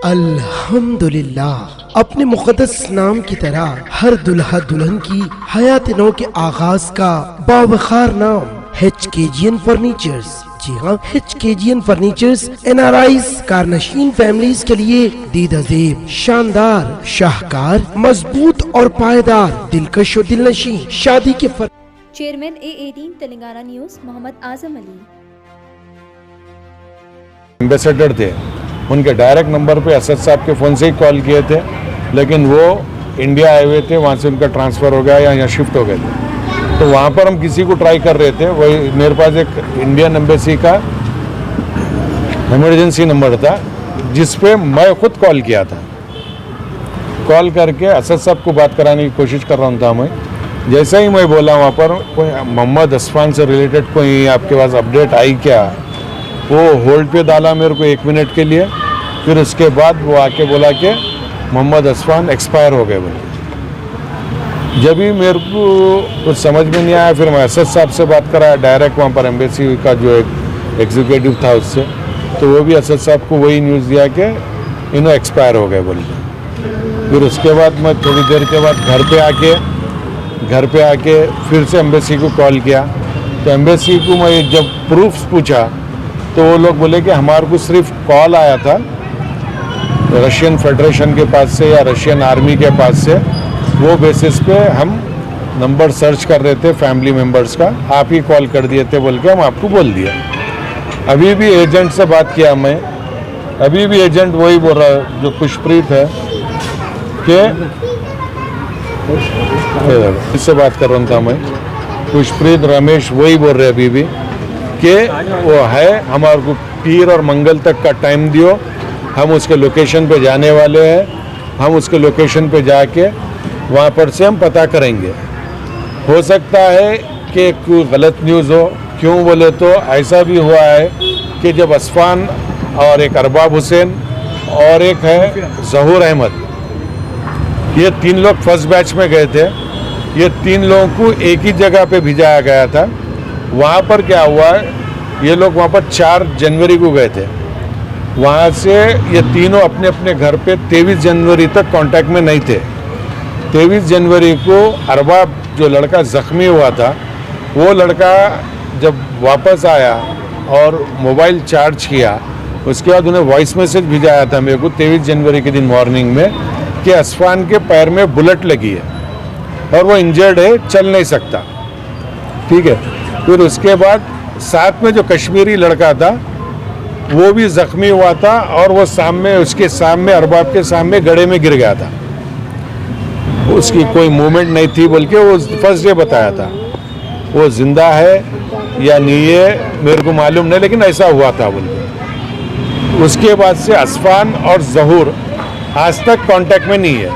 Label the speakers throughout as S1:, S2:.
S1: अल्हम्दुलिल्लाह। अपने मुक़द्दस नाम की तरह हर दुल्हा दुल्हन की हयात नौ के आगाज का बावखार नाम HKGN फर्नीचर्स। जी हाँ, HKGN फर्नीचर्स NRIs कारनशीन फैमिलीज के लिए दीदाजेब, शानदार, शाहकार, मजबूत और पायदार, दिलकश और दिलनशीं शादी के
S2: chairman A18 Telangana news Mohammad Azam Ali.
S3: Ambassador थे, उनके डायरेक्ट नंबर पे असद साहब के फ़ोन से ही कॉल किए थे, लेकिन वो इंडिया आए हुए थे, वहाँ से उनका ट्रांसफ़र हो गया या यहाँ शिफ्ट हो गए थे। तो वहाँ पर हम किसी को ट्राई कर रहे थे, वही मेरे पास एक इंडियन एम्बेसी का इमरजेंसी नंबर था जिस पे मैं खुद कॉल किया था। कॉल करके असद साहब को बात कराने की कोशिश कर रहा था मैं। जैसे ही मैं बोला वहाँ पर कोई मोहम्मद असफान से रिलेटेड कोई आपके पास अपडेट आई क्या, वो होल्ड पे डाला मेरे को 1 मिनट के लिए। फिर उसके बाद वो आके बोला कि मोहम्मद असफान एक्सपायर हो गए बोले। जब भी मेरे को कुछ समझ में नहीं आया, फिर मैं असद साहब से बात कराया डायरेक्ट, वहाँ पर एम्बेसी का जो एक एग्जीक्यूटिव था उससे, तो वो भी असद साहब को वही न्यूज़ दिया कि इन्हों एक्सपायर हो गए बोल के। फिर उसके बाद मैं थोड़ी देर के बाद घर पे आके फिर से एम्बेसी को कॉल किया। तो एम्बेसी को मैं जब प्रूफ्स पूछा तो वो लोग बोले कि हमारे को सिर्फ कॉल आया था रशियन फेडरेशन के पास से या रशियन आर्मी के पास से, वो बेसिस पे हम नंबर सर्च कर रहे थे फैमिली मेम्बर्स का, आप ही कॉल कर दिए थे बोल के हम आपको बोल दिया। अभी भी एजेंट से बात किया मैं, अभी भी एजेंट वही बोल रहा है जो खुशप्रीत है कि इससे बात कर रहा था मैं, खुशप्रीत रमेश वही बोल रहे अभी भी कि वो है, हमारे को पीर और मंगल तक का टाइम दियो, हम उसके लोकेशन पे जाने वाले हैं, हम उसके लोकेशन पे जाके वहाँ पर से हम पता करेंगे। हो सकता है कि कोई गलत न्यूज़ हो, क्यों बोले तो ऐसा भी हुआ है कि जब असफान और एक अरबाब हुसैन और एक है ज़हूर अहमद, ये 3 लोग फर्स्ट बैच में गए थे। ये 3 लोगों को एक ही जगह पे भिजाया गया था। वहाँ पर क्या हुआ, ये लोग वहाँ पर 4 जनवरी को गए थे। वहाँ से ये तीनों अपने अपने घर पे 23 जनवरी तक कांटेक्ट में नहीं थे। 23 जनवरी को अरबाब जो लड़का ज़ख्मी हुआ था, वो लड़का जब वापस आया और मोबाइल चार्ज किया, उसके बाद उन्हें वॉइस मैसेज भिजाया था मेरे को 23 जनवरी के दिन मॉर्निंग में कि असफान के पैर में बुलेट लगी है और वो इंजर्ड है, चल नहीं सकता। ठीक है। फिर उसके बाद साथ में जो कश्मीरी लड़का था वो भी ज़ख्मी हुआ था और वो उसके सामने अरबाब के सामने गड्ढे में गिर गया था, उसकी कोई मूवमेंट नहीं थी बोल के वो फर्स्ट डे बताया था। वो जिंदा है या नहीं है मेरे को मालूम नहीं, लेकिन ऐसा हुआ था बोल के। उसके बाद से असफान और ज़हूर आज तक कांटेक्ट में नहीं है,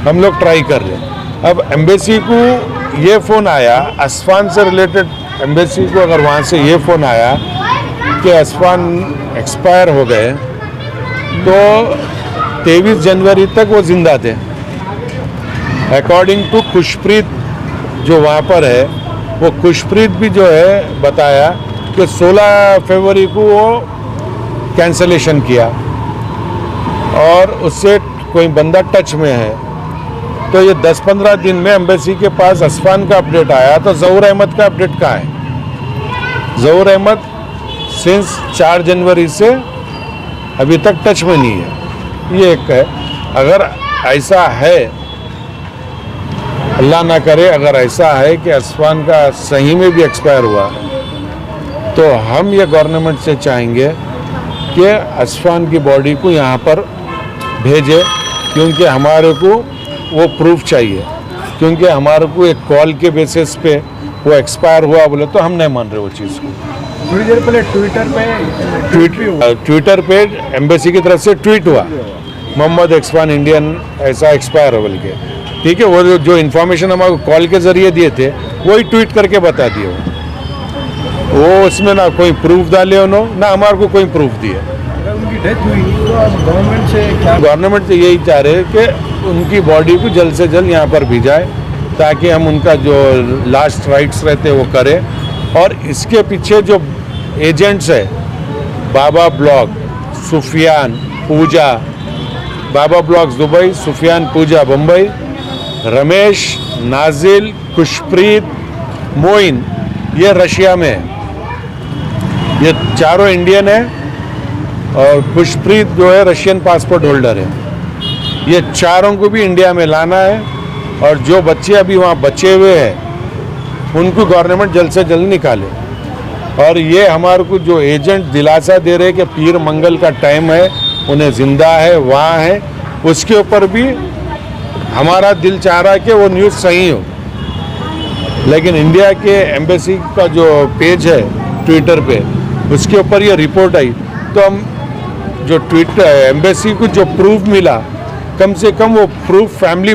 S3: हम लोग ट्राई कर रहे हैं। अब एम्बेसी को ये फ़ोन आया, असफान से रिलेटेड एम्बेसी को अगर वहाँ से ये फ़ोन आया कि असफान एक्सपायर हो गए, तो 23 जनवरी तक वो ज़िंदा थे। अकॉर्डिंग टू खुशप्रीत जो वहाँ पर है, वो खुशप्रीत भी जो है बताया कि 16 फरवरी को वो कैंसलेशन किया और उससे कोई बंदा टच में है। तो ये 10-15 दिन में एम्बेसी के पास असफान का अपडेट आया, तो ज़हूर अहमद का अपडेट कहाँ है? ज़हूर अहमद सिंस 4 जनवरी से अभी तक टच में नहीं है। ये एक है। अगर ऐसा है, अल्लाह ना करे, अगर ऐसा है कि असफान का सही में भी एक्सपायर हुआ, तो हम ये गवर्नमेंट से चाहेंगे कि असफान की बॉडी को यहाँ पर भेजे, क्योंकि हमारे को वो प्रूफ चाहिए। क्योंकि हमारे को एक कॉल के बेसिस पे वो एक्सपायर हुआ बोले तो हम नहीं मान रहे वो चीज़ को।
S4: थोड़ी देर पहले
S3: ट्विटर पे एम्बेसी की तरफ से ट्वीट हुआ, मोहम्मद असफान इंडियन ऐसा एक्सपायर हो बोल के। ठीक है, वो जो इन्फॉर्मेशन हमारे कॉल के ज़रिए दिए थे वही ट्वीट करके बता दिए वो उसमें ना कोई प्रूफ डाले उन्होंने, ना हमारे को कोई प्रूफ दिए।
S4: उनकी डेथ हुई तो अब गवर्नमेंट से क्या?
S3: गवर्नमेंट से यही चाह रहे हैं कि उनकी बॉडी को जल्द से जल्द यहाँ पर भिजाए, ताकि हम उनका जो लास्ट राइट्स रहते वो करें। और इसके पीछे जो एजेंट्स है, बाबा ब्लॉग, सुफियान, पूजा बाबा ब्लॉक्स दुबई, सुफियान पूजा बम्बई, रमेश, नाजिल, खुशप्रीत, मोइन ये रशिया में है। ये चारों इंडियन है और खुशप्रीत जो है रशियन पासपोर्ट होल्डर है। ये चारों को भी इंडिया में लाना है और जो बच्चे अभी वहाँ बचे हुए हैं उनको गवर्नमेंट जल्द से जल्द निकाले। और ये हमारे को जो एजेंट दिलासा दे रहे कि पीर मंगल का टाइम है, उन्हें जिंदा है, वहाँ है, उसके ऊपर भी हमारा दिल चाह रहा है कि वो न्यूज़ सही हो। लेकिन इंडिया के एम्बेसी का जो पेज है ट्विटर पे, उसके ऊपर ये रिपोर्ट आई तो हम जो ट्विटर एम्बेसी को जो प्रूफ मिला, कम से कम वो प्रूफ फैमिली में